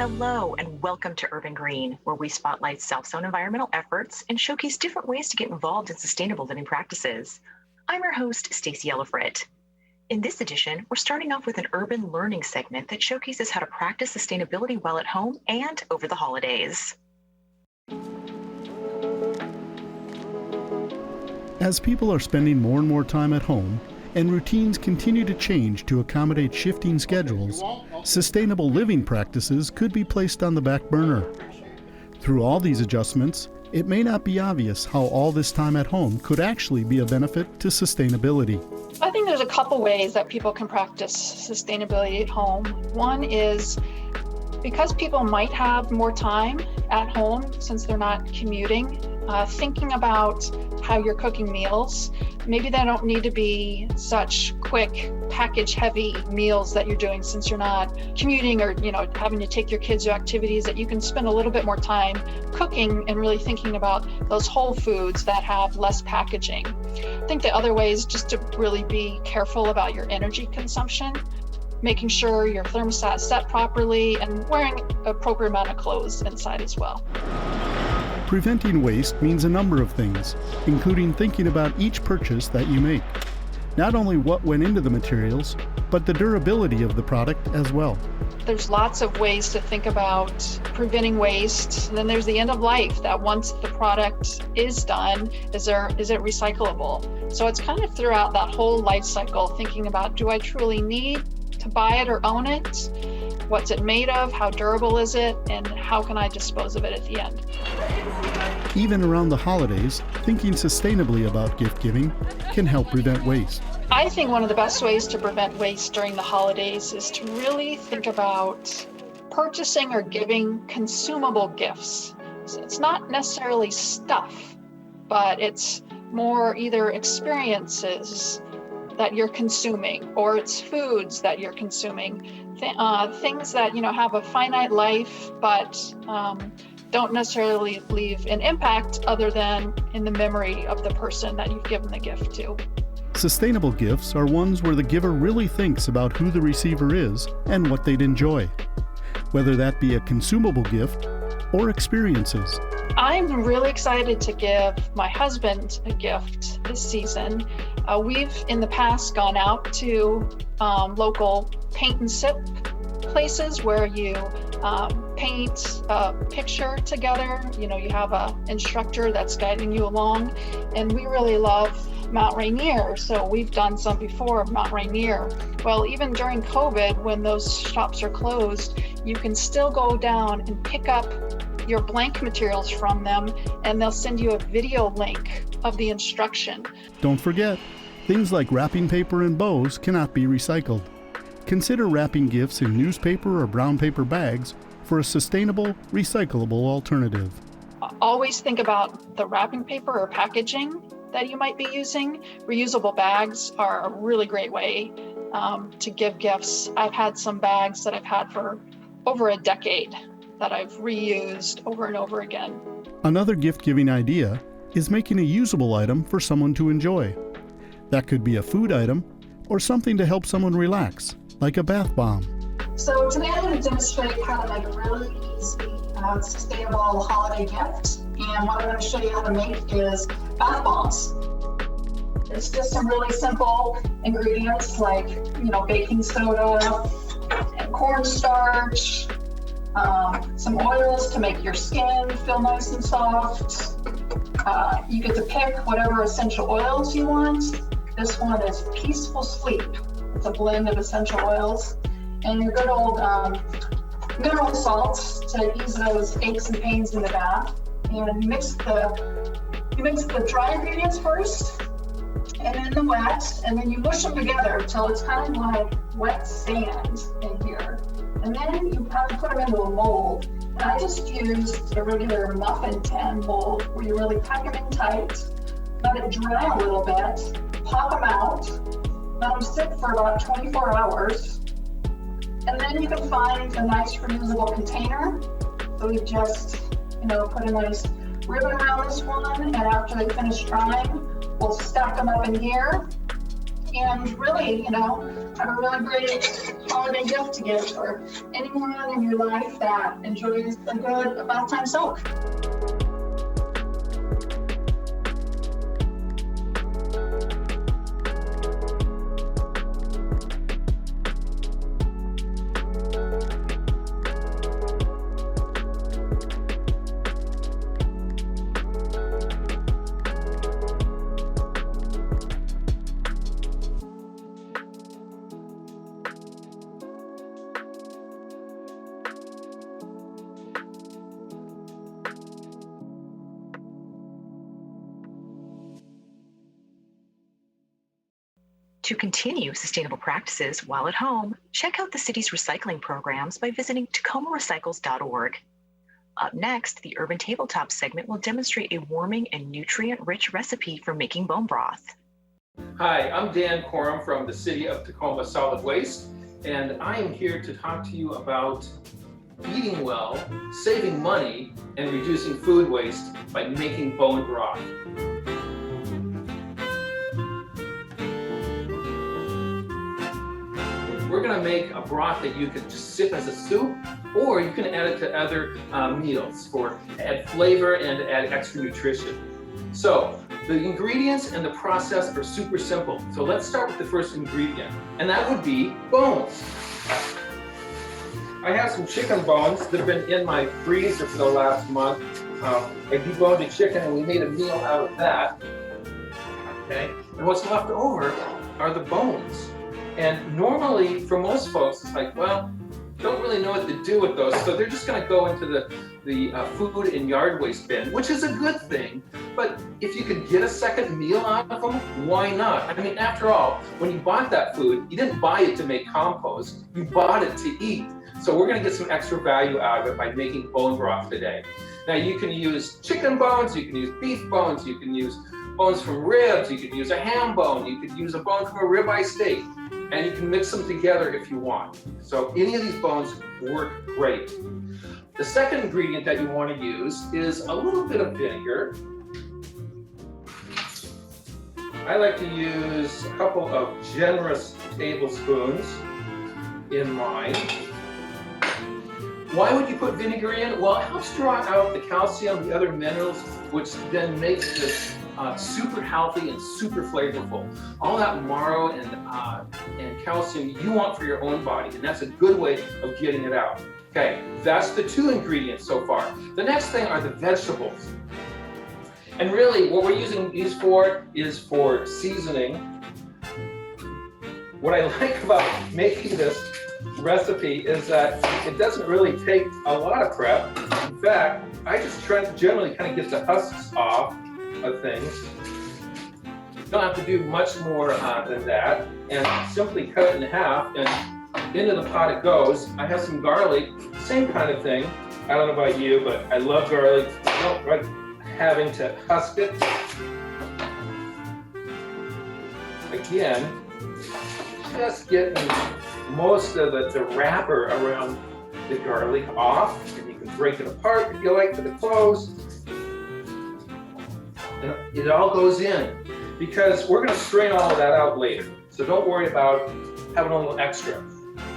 Hello, and welcome to Urban Green, where we spotlight self-sown environmental efforts and showcase different ways to get involved in sustainable living practices. I'm your host, Stacey Ellifrit. In this edition, we're starting off with an urban learning segment that showcases how to practice sustainability while at home and over the holidays. As people are spending more and more time at home, and routines continue to change to accommodate shifting schedules, sustainable living practices could be placed on the back burner. Through all these adjustments, it may not be obvious how all this time at home could actually be a benefit to sustainability. I think there's a couple ways that people can practice sustainability at home. One is because people might have more time at home since they're not commuting, thinking about how you're cooking meals. Maybe they don't need to be such quick package heavy meals that you're doing since you're not commuting or having to take your kids to activities, that you can spend a little bit more time cooking and really thinking about those whole foods that have less packaging. I think the other way is just to really be careful about your energy consumption, making sure your thermostat is set properly and wearing appropriate amount of clothes inside as well. Preventing waste means a number of things, including thinking about each purchase that you make. Not only what went into the materials, but the durability of the product as well. There's lots of ways to think about preventing waste. And then there's the end of life, that once the product is done, is it recyclable? So it's kind of throughout that whole life cycle, thinking about, do I truly need to buy it or own it? What's it made of? How durable is it? And how can I dispose of it at the end? Even around the holidays, thinking sustainably about gift giving can help prevent waste. I think one of the best ways to prevent waste during the holidays is to really think about purchasing or giving consumable gifts. So it's not necessarily stuff, but it's more either experiences that you're consuming, or it's foods that you're consuming, things that have a finite life, but don't necessarily leave an impact other than in the memory of the person that you've given the gift to. Sustainable gifts are ones where the giver really thinks about who the receiver is and what they'd enjoy, whether that be a consumable gift or experiences. I'm really excited to give my husband a gift this season. We've in the past gone out to local paint and sip places where you paint a picture together. You have an instructor that's guiding you along, and we really love Mount Rainier, so we've done some before of Mount Rainier. Well, even during COVID, when those shops are closed, you can still go down and pick up your blank materials from them, and they'll send you a video link of the instruction. Don't forget, things like wrapping paper and bows cannot be recycled. Consider wrapping gifts in newspaper or brown paper bags for a sustainable, recyclable alternative. Always think about the wrapping paper or packaging that you might be using. Reusable bags are a really great way to give gifts. I've had some bags that I've had for over a decade that I've reused over and over again. Another gift-giving idea is making a usable item for someone to enjoy. That could be a food item or something to help someone relax, like a bath bomb. So today I'm going to demonstrate how to make a really easy, sustainable holiday gift. And what I'm going to show you how to make is bath bombs. It's just some really simple ingredients like, baking soda and cornstarch, some oils to make your skin feel nice and soft. You get to pick whatever essential oils you want. This one is Peaceful Sleep. It's a blend of essential oils. And your good old mineral salts to ease those aches and pains in the bath. And you mix the dry ingredients first, and then the wet, and then you mush them together until it's kind of like wet sand in here. And then you have to put them into a mold. And I just used a regular muffin tin mold where you really pack them in tight, let it dry a little bit, pop them out, let them sit for about 24 hours. And then you can find a nice reusable container. So we just, put a nice ribbon around this one, and after they finish drying, we'll stack them up in here. and really, have a really great holiday gift to give for anyone in your life that enjoys a good bath time soak. To continue sustainable practices while at home, check out the city's recycling programs by visiting tacomarecycles.org. Up next, the Urban Tabletop segment will demonstrate a warming and nutrient-rich recipe for making bone broth. Hi, I'm Dan Corum from the City of Tacoma Solid Waste, and I am here to talk to you about eating well, saving money, and reducing food waste by making bone broth. We're gonna make a broth that you can just sip as a soup, or you can add it to other meals to add flavor and to add extra nutrition. So the ingredients and the process are super simple. So let's start with the first ingredient, and that would be bones. I have some chicken bones that have been in my freezer for the last month. I deboned the chicken and we made a meal out of that. Okay, and what's left over are the bones. And normally, for most folks, it's like, well, don't really know what to do with those, so they're just going to go into the food and yard waste bin, which is a good thing. But if you could get a second meal out of them, why not? I mean, after all, when you bought that food, you didn't buy it to make compost, you bought it to eat. So we're going to get some extra value out of it by making bone broth today. Now, you can use chicken bones, you can use beef bones, you can use bones from ribs, you could use a ham bone, you could use a bone from a ribeye steak, and you can mix them together if you want. So any of these bones work great. The second ingredient that you want to use is a little bit of vinegar. I like to use a couple of generous tablespoons in mine. Why would you put vinegar in? Well, it helps draw out the calcium, the other minerals, which then makes this super healthy and super flavorful. All that marrow and calcium you want for your own body, and that's a good way of getting it out. Okay, that's the two ingredients so far. The next thing are the vegetables. And really, what we're using these for is for seasoning. What I like about making this recipe is that it doesn't really take a lot of prep. In fact, I just try to generally kind of get the husks off of things. Don't have to do much more than that, and simply cut it in half and into the pot it goes. I have some garlic, same kind of thing. I don't know about you, but I love garlic. I don't like having to husk it. Again, just getting most of the wrapper around the garlic off, and you can break it apart if you like for the cloves. And it all goes in, because we're going to strain all of that out later. So don't worry about having a little extra.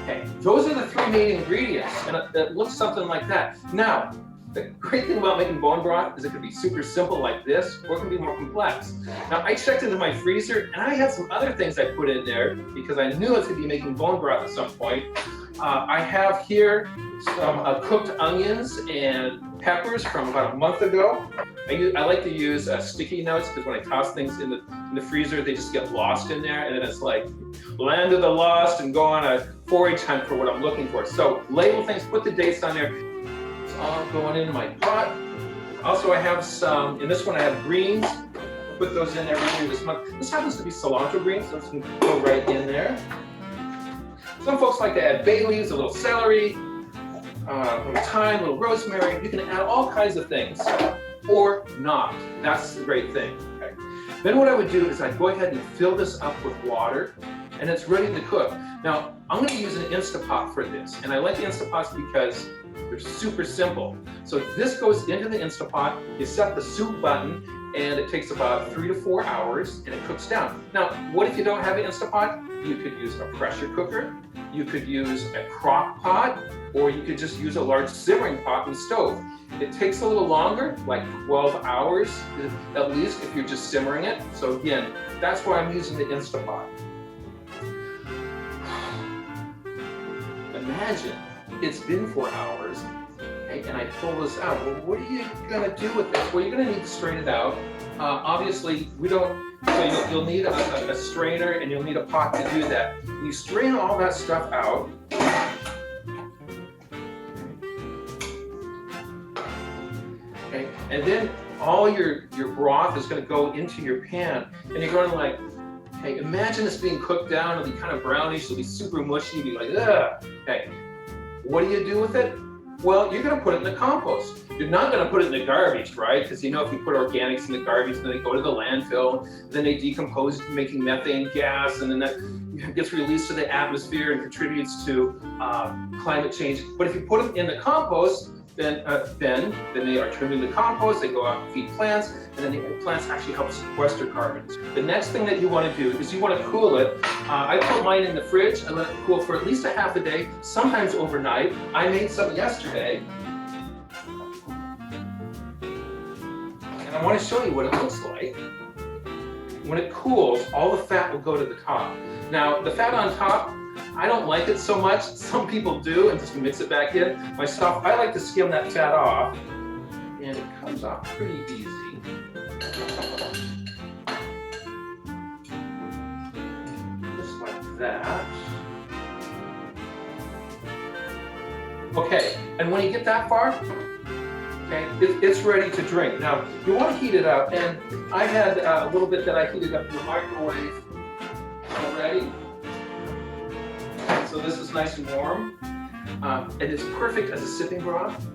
Okay, those are the three main ingredients, and it looks something like that. Now, the great thing about making bone broth is it can be super simple like this, or it can be more complex. Now, I checked into my freezer, and I had some other things I put in there because I knew I was going to be making bone broth at some point. I have here some cooked onions and peppers from about a month ago. I like to use sticky notes because when I toss things in the freezer, they just get lost in there, and then it's like land of the lost and go on a forage hunt for what I'm looking for. So label things, put the dates on there. It's all going in my pot. Also, I have some, in this one I have greens. Put those in every year this month. This happens to be cilantro greens, so it's going to go right in there. Some folks like to add bay leaves, a little celery, a little thyme, a little rosemary. You can add all kinds of things, or not. That's the great thing. Okay. Then what I would do is I'd go ahead and fill this up with water, and it's ready to cook. Now, I'm going to use an Instapot for this, and I like the Instapots because they're super simple. So this goes into the Instapot, you set the soup button, and it takes about 3 to 4 hours, and it cooks down. Now, what if you don't have an Instant Pot? You could use a pressure cooker, you could use a crock pot, or you could just use a large simmering pot in the stove. It takes a little longer, like 12 hours at least, if you're just simmering it. So again, that's why I'm using the Instant Pot. Imagine it's been 4 hours, okay, and I pull this out. Well, what are you gonna do with this? Well, you're gonna need to strain it out. Obviously, we don't, so you'll need a strainer and you'll need a pot to do that. You strain all that stuff out. Okay, and then all your broth is gonna go into your pan, and you're going like, okay, imagine this being cooked down, it'll be kind of brownish, it'll be super mushy, you'll be like, ugh. Okay, what do you do with it? Well, you're gonna put it in the compost. You're not gonna put it in the garbage, right? Because you know if you put organics in the garbage, then they go to the landfill, then they decompose, making methane gas, and then that gets released to the atmosphere and contributes to climate change. But if you put them in the compost, then they are turned into compost, they go out and feed plants, and then the plants actually help sequester carbon. The next thing that you want to do is you want to cool it. I put mine in the fridge and let it cool for at least a half a day, sometimes overnight. I made some yesterday. And I want to show you what it looks like. When it cools, all the fat will go to the top. Now, the fat on top, I don't like it so much. Some people do and just mix it back in. Myself, I like to skim that fat off, and it comes off pretty easy. Just like that. Okay, and when you get that far, okay, it's ready to drink. Now, you want to heat it up, and I had a little bit that I heated up in the microwave already. So this is nice and warm, and it's perfect as a sipping broth.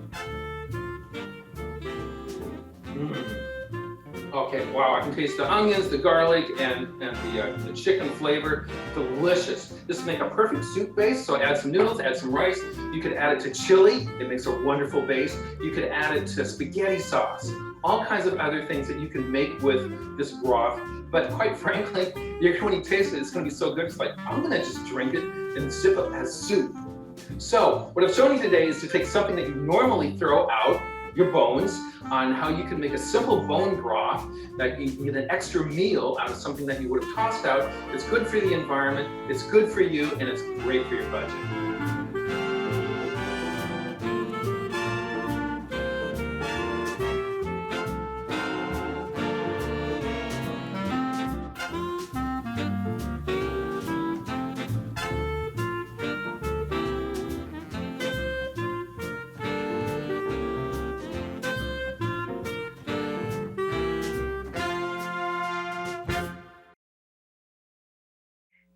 Okay, wow, I can taste the onions, the garlic, and the chicken flavor. Delicious. This will make a perfect soup base, so add some noodles, add some rice. You could add it to chili. It makes a wonderful base. You could add it to spaghetti sauce. All kinds of other things that you can make with this broth. But quite frankly, when you taste it, it's going to be so good. It's like, I'm going to just drink it and sip it as soup. So what I've shown you today is to take something that you normally throw out, your bones, on how you can make a simple bone broth that you can get an extra meal out of something that you would have tossed out. It's good for the environment, it's good for you, and it's great for your budget.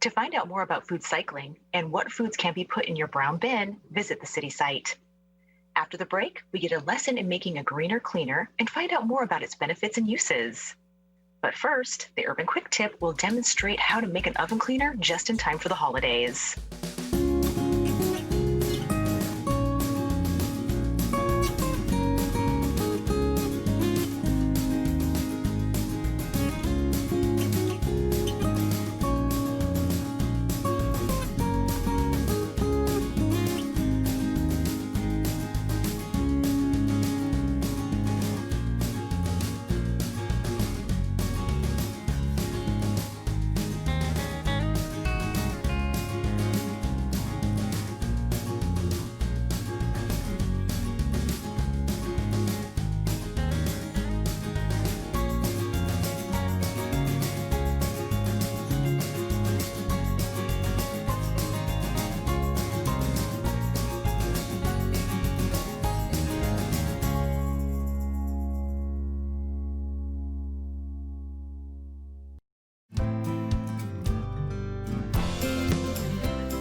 To find out more about food cycling and what foods can be put in your brown bin, visit the city site. After the break, we get a lesson in making a greener cleaner and find out more about its benefits and uses. But first, the Urban Quick Tip will demonstrate how to make an oven cleaner just in time for the holidays.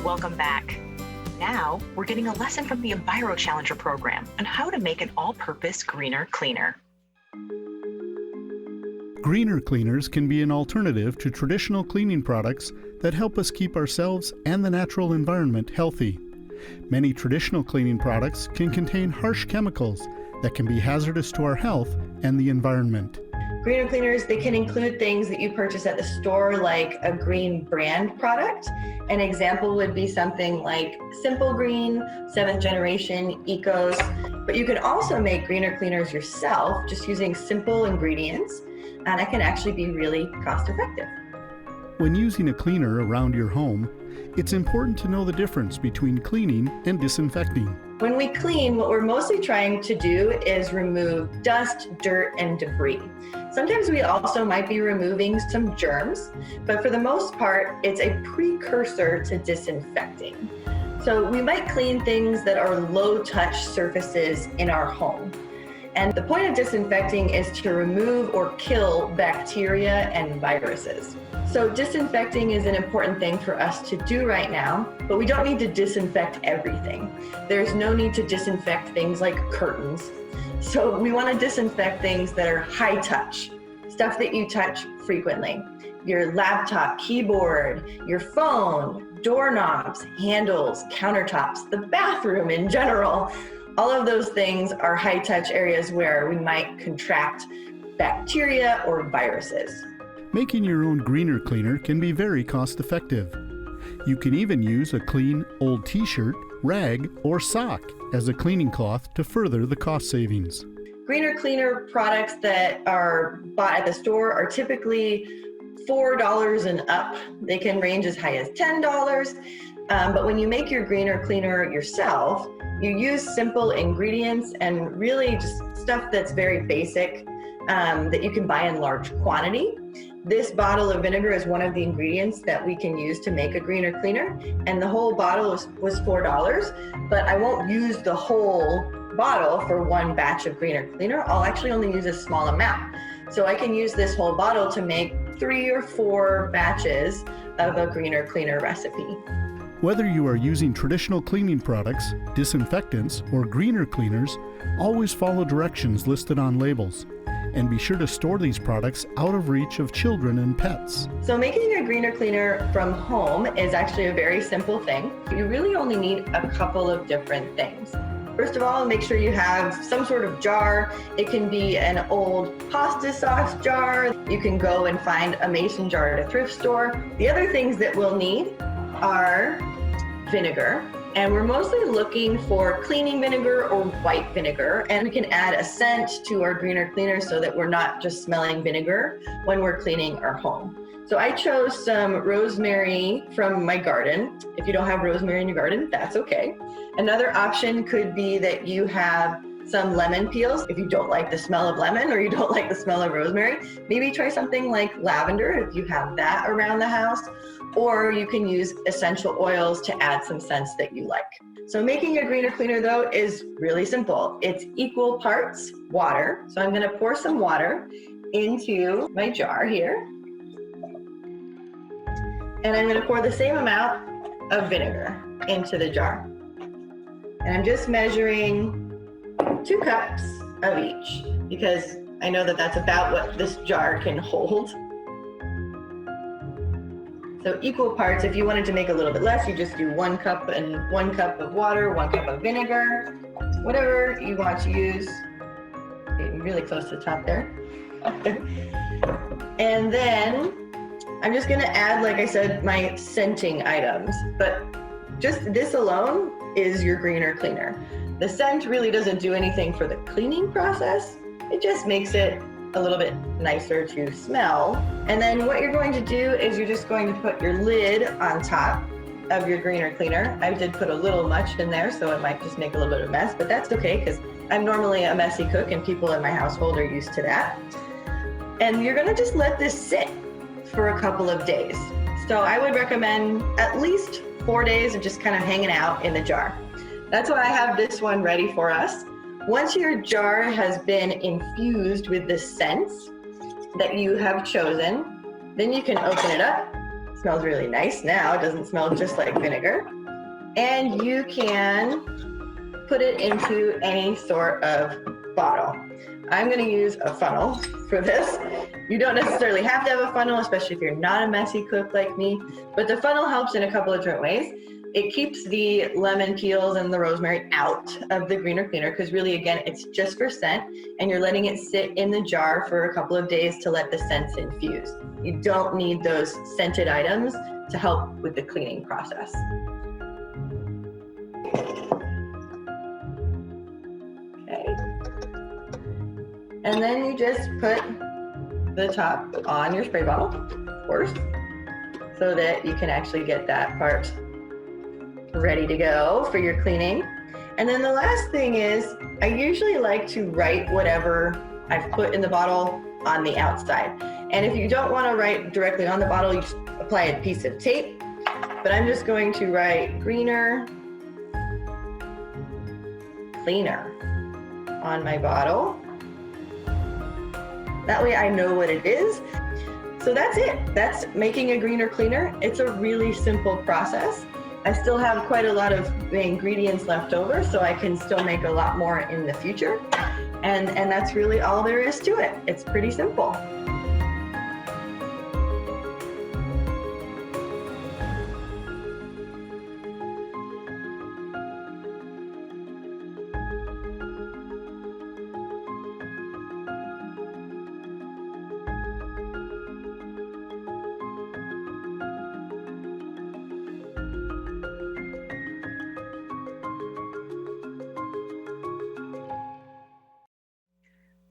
Welcome back. Now, we're getting a lesson from the EnviroChallenger program on how to make an all-purpose greener cleaner. Greener cleaners can be an alternative to traditional cleaning products that help us keep ourselves and the natural environment healthy. Many traditional cleaning products can contain harsh chemicals that can be hazardous to our health and the environment. Greener cleaners, they can include things that you purchase at the store, like a green brand product. An example would be something like Simple Green, 7th Generation, Ecos. But you can also make greener cleaners yourself just using simple ingredients, and that can actually be really cost effective. When using a cleaner around your home, it's important to know the difference between cleaning and disinfecting. When we clean, what we're mostly trying to do is remove dust, dirt, and debris. Sometimes we also might be removing some germs, but for the most part, it's a precursor to disinfecting. So we might clean things that are low-touch surfaces in our home. And the point of disinfecting is to remove or kill bacteria and viruses. So disinfecting is an important thing for us to do right now, but we don't need to disinfect everything. There's no need to disinfect things like curtains. So we want to disinfect things that are high touch, stuff that you touch frequently. Your laptop, keyboard, your phone, doorknobs, handles, countertops, the bathroom in general. All of those things are high touch areas where we might contract bacteria or viruses. Making your own greener cleaner can be very cost effective. You can even use a clean old t-shirt, rag, or sock as a cleaning cloth to further the cost savings. Greener cleaner products that are bought at the store are typically $4 and up. They can range as high as $10. But when you make your greener cleaner yourself, you use simple ingredients and really just stuff that's very basic that you can buy in large quantity. This bottle of vinegar is one of the ingredients that we can use to make a greener cleaner, and the whole bottle was $4, but I won't use the whole bottle for one batch of greener cleaner. I'll actually only use a small amount. So I can use this whole bottle to make 3 or 4 batches of a greener cleaner recipe. Whether you are using traditional cleaning products, disinfectants, or greener cleaners, always follow directions listed on labels. And be sure to store these products out of reach of children and pets. So making a greener cleaner from home is actually a very simple thing. You really only need a couple of different things. First of all, make sure you have some sort of jar. It can be an old pasta sauce jar. You can go and find a mason jar at a thrift store. The other things that we'll need are vinegar. And we're mostly looking for cleaning vinegar or white vinegar. And we can add a scent to our greener cleaner so that we're not just smelling vinegar when we're cleaning our home. So I chose some rosemary from my garden. If you don't have rosemary in your garden, that's okay. Another option could be that you have some lemon peels. If you don't like the smell of lemon or you don't like the smell of rosemary, maybe try something like lavender if you have that around the house. Or you can use essential oils to add some scents that you like. So making a greener cleaner though is really simple. It's equal parts water. So I'm gonna pour some water into my jar here. And I'm gonna pour the same amount of vinegar into the jar. And I'm just measuring 2 cups of each because I know that that's about what this jar can hold. So equal parts. If you wanted to make a little bit less, you just do 1 cup and 1 cup of water, 1 cup of vinegar, whatever you want to use. Getting really close to the top there. And then I'm just gonna add, like I said, my scenting items, but just this alone is your greener cleaner. The scent really doesn't do anything for the cleaning process. It just makes it a little bit nicer to smell. And then what you're going to do is you're just going to put your lid on top of your greener cleaner. I did put a little much in there, so it might just make a little bit of a mess, but that's okay because I'm normally a messy cook and people in my household are used to that. And you're gonna just let this sit for a couple of days. So I would recommend at least 4 days of just kind of hanging out in the jar. That's why I have this one ready for us. Once your jar has been infused with the scents that you have chosen, then you can open it up. It smells really nice now. It doesn't smell just like vinegar. And you can put it into any sort of bottle. I'm gonna use a funnel for this. You don't necessarily have to have a funnel, especially if you're not a messy cook like me, but the funnel helps in a couple of different ways. It keeps the lemon peels and the rosemary out of the greener cleaner because really, again, it's just for scent and you're letting it sit in the jar for a couple of days to let the scents infuse. You don't need those scented items to help with the cleaning process. Okay. And then you just put the top on your spray bottle, of course, so that you can actually get that part ready to go for your cleaning. And then the last thing is, I usually like to write whatever I've put in the bottle on the outside. And if you don't want to write directly on the bottle, you just apply a piece of tape. But I'm just going to write greener, cleaner on my bottle. That way I know what it is. So that's it. That's making a greener cleaner. It's a really simple process. I still have quite a lot of the ingredients left over, so I can still make a lot more in the future. And that's really all there is to it. It's pretty simple.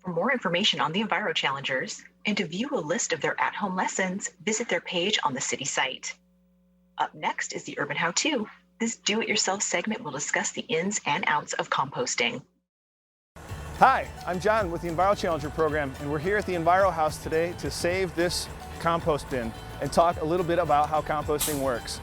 For more information on the EnviroChallengers and to view a list of their at-home lessons, visit their page on the city site. Up next is the Urban How-To. This do-it-yourself segment will discuss the ins and outs of composting. Hi, I'm John with the EnviroChallenger program, and we're here at the Enviro House today to save this compost bin and talk a little bit about how composting works.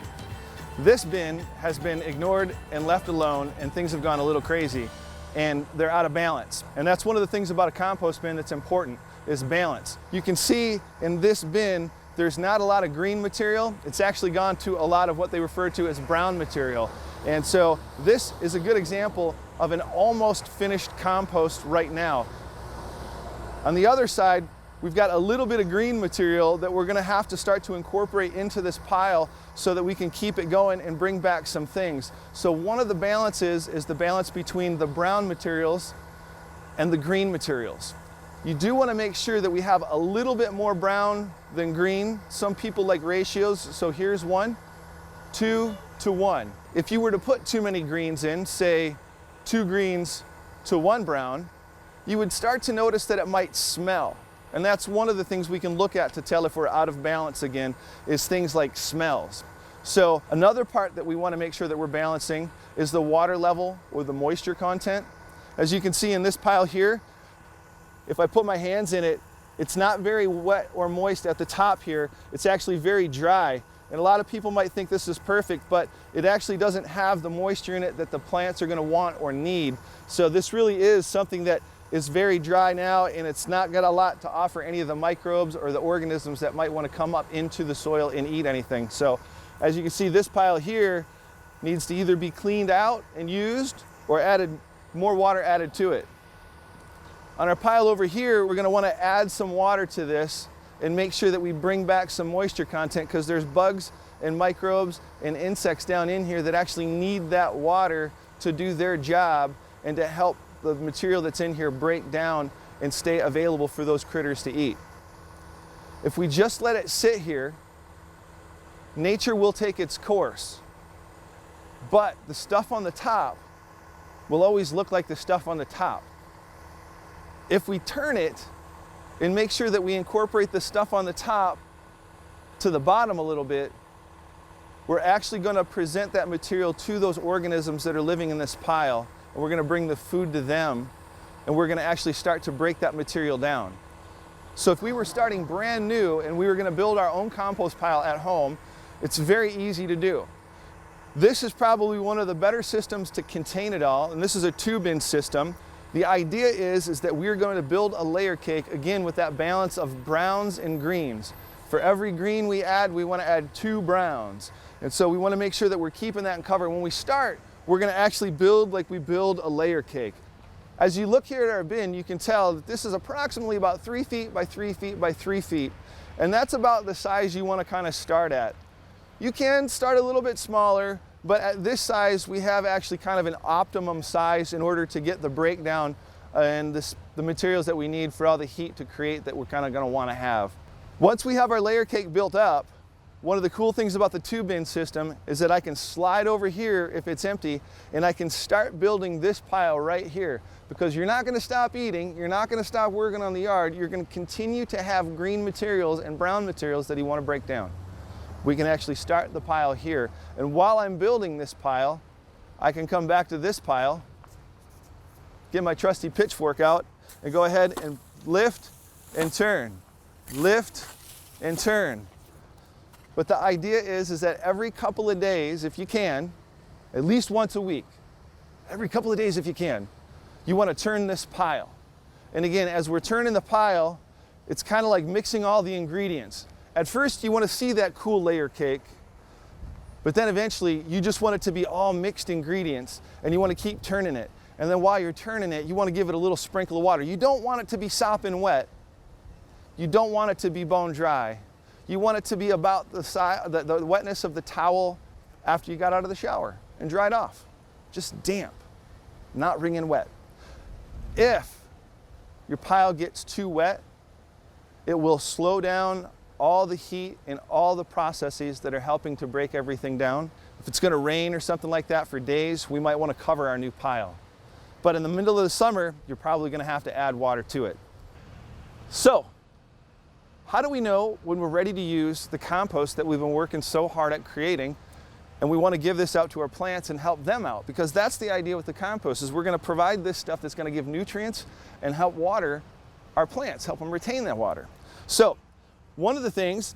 This bin has been ignored and left alone, and things have gone a little crazy, and they're out of balance. And that's one of the things about a compost bin that's important, is balance. You can see in this bin, there's not a lot of green material. It's actually gone to a lot of what they refer to as brown material. And so this is a good example of an almost finished compost right now. On the other side, we've got a little bit of green material that we're gonna have to start to incorporate into this pile so that we can keep it going and bring back some things. So one of the balances is the balance between the brown materials and the green materials. You do want to make sure that we have a little bit more brown than green. Some people like ratios, so here's 1, 2 to 1. If you were to put too many greens in, say 2 greens to 1 brown, you would start to notice that it might smell. And that's one of the things we can look at to tell if we're out of balance again, is things like smells. So another part that we want to make sure that we're balancing is the water level or the moisture content. As you can see in this pile here, if I put my hands in it, it's not very wet or moist at the top here. It's actually very dry. And a lot of people might think this is perfect, but it actually doesn't have the moisture in it that the plants are going to want or need. So this really is something that is very dry now, and it's not got a lot to offer any of the microbes or the organisms that might want to come up into the soil and eat anything. So as you can see, this pile here needs to either be cleaned out and used or more water added to it. On our pile over here, we're going to want to add some water to this and make sure that we bring back some moisture content, because there's bugs and microbes and insects down in here that actually need that water to do their job and to help the material that's in here break down and stay available for those critters to eat. If we just let it sit here, nature will take its course, but the stuff on the top will always look like the stuff on the top. If we turn it and make sure that we incorporate the stuff on the top to the bottom a little bit, we're actually going to present that material to those organisms that are living in this pile. And we're going to bring the food to them, and we're going to actually start to break that material down. So if we were starting brand new and we were going to build our own compost pile at home, it's very easy to do. This is probably one of the better systems to contain it all, and this is a 2-bin system. The idea is that we're going to build a layer cake, again, with that balance of browns and greens. For every green we add, we want to add 2 browns. And so we want to make sure that we're keeping that in cover. When we start, we're going to actually build like we build a layer cake. As you look here at our bin, you can tell that this is approximately about 3 feet by 3 feet by 3 feet. And that's about the size you want to kind of start at. You can start a little bit smaller, but at this size, we have actually kind of an optimum size in order to get the breakdown and the materials that we need for all the heat to create that we're kind of going to want to have. Once we have our layer cake built up, one of the cool things about the 2-bin system is that I can slide over here if it's empty, and I can start building this pile right here, because you're not going to stop eating, you're not going to stop working on the yard, you're going to continue to have green materials and brown materials that you want to break down. We can actually start the pile here, and while I'm building this pile, I can come back to this pile, get my trusty pitchfork out, and go ahead and lift and turn, lift and turn. But the idea is that every couple of days, if you can, at least once a week, every couple of days if you can, you want to turn this pile. And again, as we're turning the pile, it's kind of like mixing all the ingredients. At first, you want to see that cool layer cake, but then eventually you just want it to be all mixed ingredients, and you want to keep turning it. And then while you're turning it, you want to give it a little sprinkle of water. You don't want it to be sopping wet. You don't want it to be bone dry. You want it to be about the wetness of the towel after you got out of the shower and dried off. Just damp, not wringing wet. If your pile gets too wet, it will slow down all the heat and all the processes that are helping to break everything down. If it's going to rain or something like that for days, we might want to cover our new pile. But in the middle of the summer, you're probably going to have to add water to it. So, how do we know when we're ready to use the compost that we've been working so hard at creating, and we want to give this out to our plants and help them out? Because that's the idea with the compost, is we're going to provide this stuff that's going to give nutrients and help water our plants, help them retain that water. So one of the things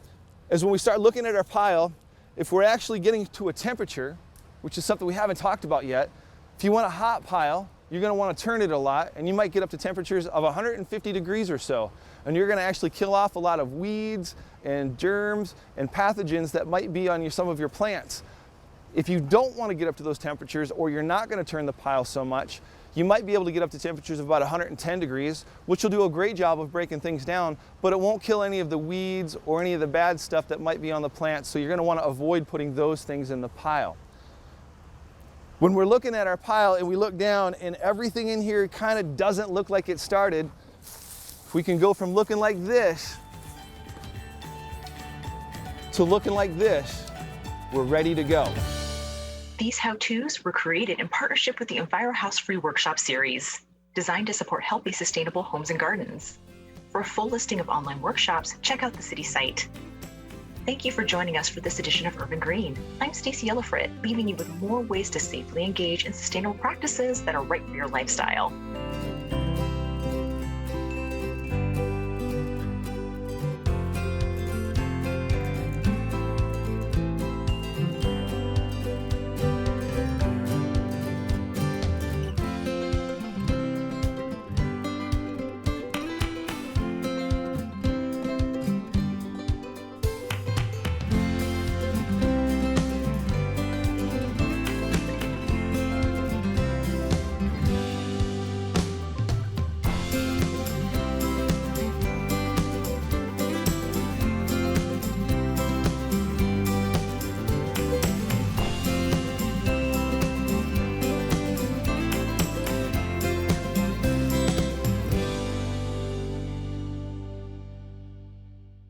is when we start looking at our pile, if we're actually getting to a temperature, which is something we haven't talked about yet, if you want a hot pile, you're going to want to turn it a lot, and you might get up to temperatures of 150 degrees or so. And you're going to actually kill off a lot of weeds and germs and pathogens that might be on some of your plants. If you don't want to get up to those temperatures, or you're not going to turn the pile so much, you might be able to get up to temperatures of about 110 degrees, which will do a great job of breaking things down, but it won't kill any of the weeds or any of the bad stuff that might be on the plants, so you're going to want to avoid putting those things in the pile. When we're looking at our pile and we look down and everything in here kind of doesn't look like it started, we can go from looking like this to looking like this. We're ready to go. These how-tos were created in partnership with the EnviroHouse Free Workshop Series, designed to support healthy, sustainable homes and gardens. For a full listing of online workshops, check out the city site. Thank you for joining us for this edition of Urban Green. I'm Stacey Ellifrit, leaving you with more ways to safely engage in sustainable practices that are right for your lifestyle.